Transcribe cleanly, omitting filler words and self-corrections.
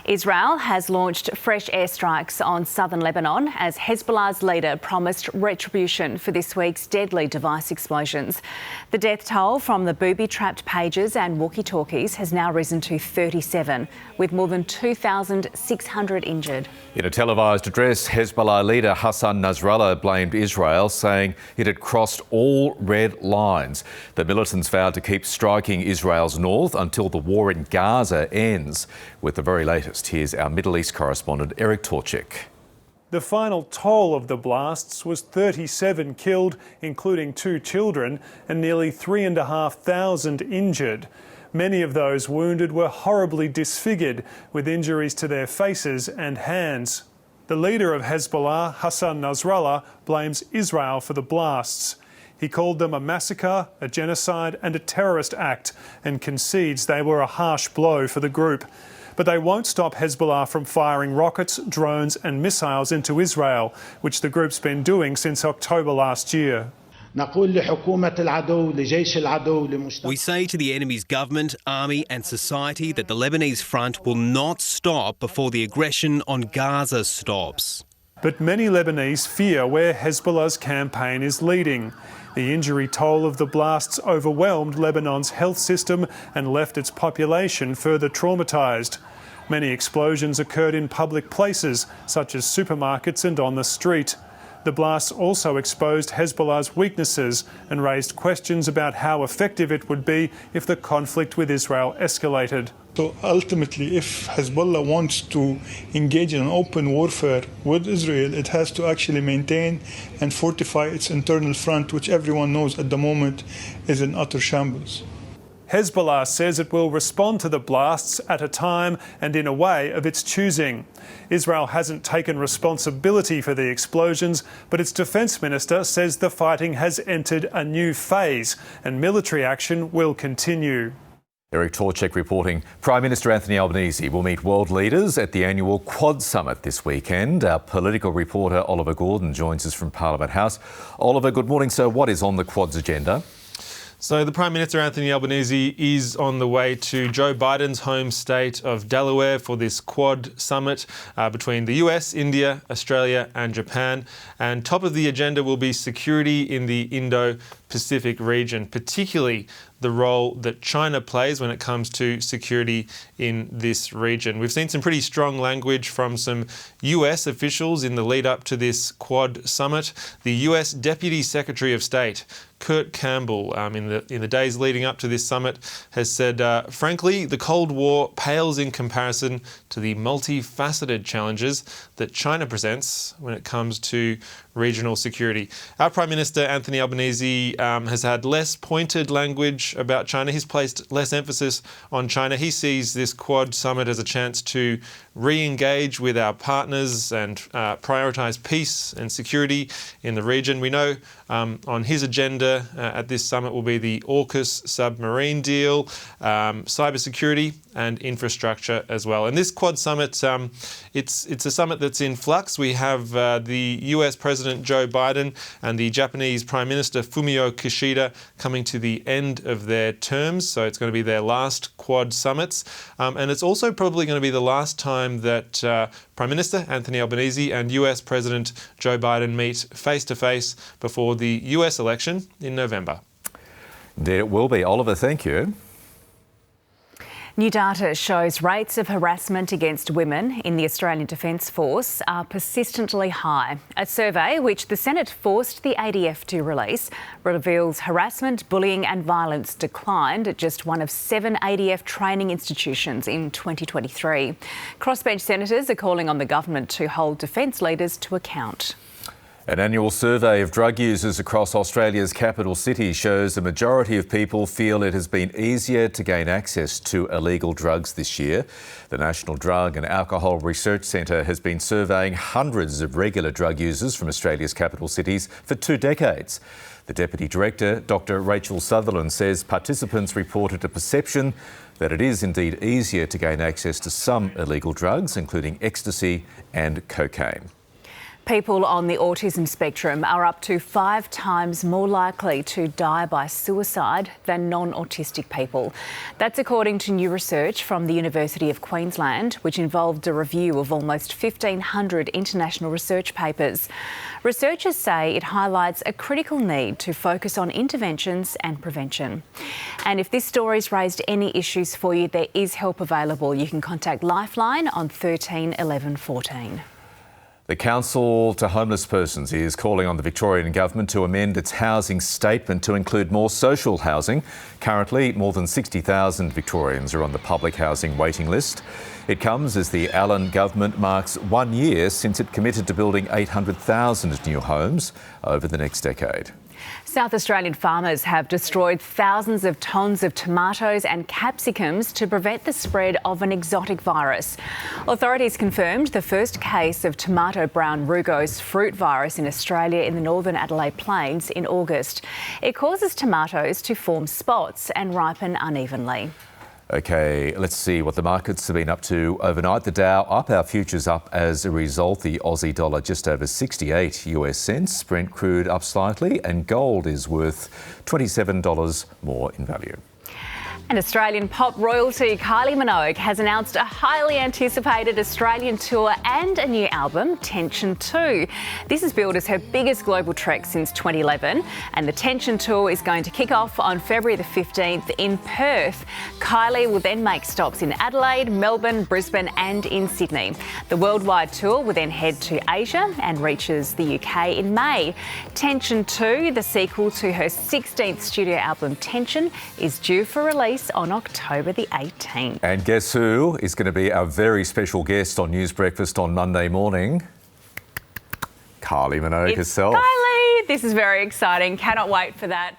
Israel has launched fresh airstrikes on southern Lebanon as Hezbollah's leader promised retribution for this week's deadly device explosions. The death toll from the booby-trapped pagers and walkie-talkies has now risen to 37, with more than 2,600 injured. In a televised address, Hezbollah leader Hassan Nasrallah blamed Israel, saying it had crossed all red lines. The militants vowed to keep striking Israel's north until the war in Gaza ends. With the very latest, here's our Middle East correspondent Eric Torchik. The final toll of the blasts was 37 killed, including 2 children, and nearly 3,500 injured. Many of those wounded were horribly disfigured, with injuries to their faces and hands. The leader of Hezbollah, Hassan Nasrallah, blames Israel for the blasts. He called them a massacre, a genocide and a terrorist act, and concedes they were a harsh blow for the group. But they won't stop Hezbollah from firing rockets, drones and missiles into Israel, which the group's been doing since October last year. We say to the enemy's government, army and society that the Lebanese front will not stop before the aggression on Gaza stops. But many Lebanese fear where Hezbollah's campaign is leading. The injury toll of the blasts overwhelmed Lebanon's health system and left its population further traumatised. Many explosions occurred in public places, such as supermarkets and on the street. The blasts also exposed Hezbollah's weaknesses and raised questions about how effective it would be if the conflict with Israel escalated. So ultimately, if Hezbollah wants to engage in an open warfare with Israel, it has to actually maintain and fortify its internal front, which everyone knows at the moment is in utter shambles. Hezbollah says it will respond to the blasts at a time and in a way of its choosing. Israel hasn't taken responsibility for the explosions, but its defence minister says the fighting has entered a new phase and military action will continue. Eric Torchik reporting. Prime Minister Anthony Albanese will meet world leaders at the annual Quad Summit this weekend. Our political reporter Oliver Gordon joins us from Parliament House. Oliver, good morning, sir. What is on the Quad's agenda? So the Prime Minister Anthony Albanese is on the way to Joe Biden's home state of Delaware for this Quad Summit between the US, India, Australia and Japan. And top of the agenda will be security in the Indo-Pacific region, particularly the role that China plays when it comes to security in this region. We've seen some pretty strong language from some US officials in the lead up to this Quad Summit. The US Deputy Secretary of State, Kurt Campbell, in the days leading up to this summit, has said, frankly, the Cold War pales in comparison to the multifaceted challenges that China presents when it comes to regional security. Our Prime Minister Anthony Albanese has had less pointed language about China. He's placed less emphasis on China. He sees this Quad Summit as a chance to re-engage with our partners and prioritise peace and security in the region. We know on his agenda at this summit will be the AUKUS submarine deal, cybersecurity and infrastructure as well. And this Quad Summit, it's a summit that's in flux. We have the US President Joe Biden and the Japanese Prime Minister Fumio Kishida coming to the end of their terms, so it's going to be their last Quad Summits. And it's also probably going to be the last time that Prime Minister Anthony Albanese and US President Joe Biden meet face-to-face before the US election in November. Indeed it will be. Oliver, thank you. New data shows rates of harassment against women in the Australian Defence Force are persistently high. A survey which the Senate forced the ADF to release reveals harassment, bullying and violence declined at just one of 7 ADF training institutions in 2023. Crossbench senators are calling on the government to hold defence leaders to account. An annual survey of drug users across Australia's capital city shows a majority of people feel it has been easier to gain access to illegal drugs this year. The National Drug and Alcohol Research Centre has been surveying hundreds of regular drug users from Australia's capital cities for 2 decades. The Deputy Director, Dr. Rachel Sutherland, says participants reported a perception that it is indeed easier to gain access to some illegal drugs, including ecstasy and cocaine. People on the autism spectrum are up to 5 times more likely to die by suicide than non-autistic people. That's according to new research from the University of Queensland, which involved a review of almost 1,500 international research papers. Researchers say it highlights a critical need to focus on interventions and prevention. And if this story's raised any issues for you, there is help available. You can contact Lifeline on 13 11 14. The Council to Homeless Persons is calling on the Victorian Government to amend its housing statement to include more social housing. Currently, more than 60,000 Victorians are on the public housing waiting list. It comes as the Allen government marks 1 year since it committed to building 800,000 new homes over the next decade. South Australian farmers have destroyed thousands of tonnes of tomatoes and capsicums to prevent the spread of an exotic virus. Authorities confirmed the first case of tomato brown rugose fruit virus in Australia in the northern Adelaide Plains in August. It causes tomatoes to form spots and ripen unevenly. OK, let's see what the markets have been up to overnight. The Dow up, our futures up as a result. The Aussie dollar just over 68 US cents. Brent crude up slightly and gold is worth $27 more in value. And Australian pop royalty Kylie Minogue has announced a highly anticipated Australian tour and a new album, Tension 2. This is billed as her biggest global trek since 2011, and the Tension Tour is going to kick off on February the 15th in Perth. Kylie will then make stops in Adelaide, Melbourne, Brisbane and in Sydney. The worldwide tour will then head to Asia and reaches the UK in May. Tension 2, the sequel to her 16th studio album Tension, is due for release on October the 18th. And guess who is going to be our very special guest on News Breakfast on Monday morning? Kylie Minogue herself. Kylie! This is very exciting. Cannot wait for that.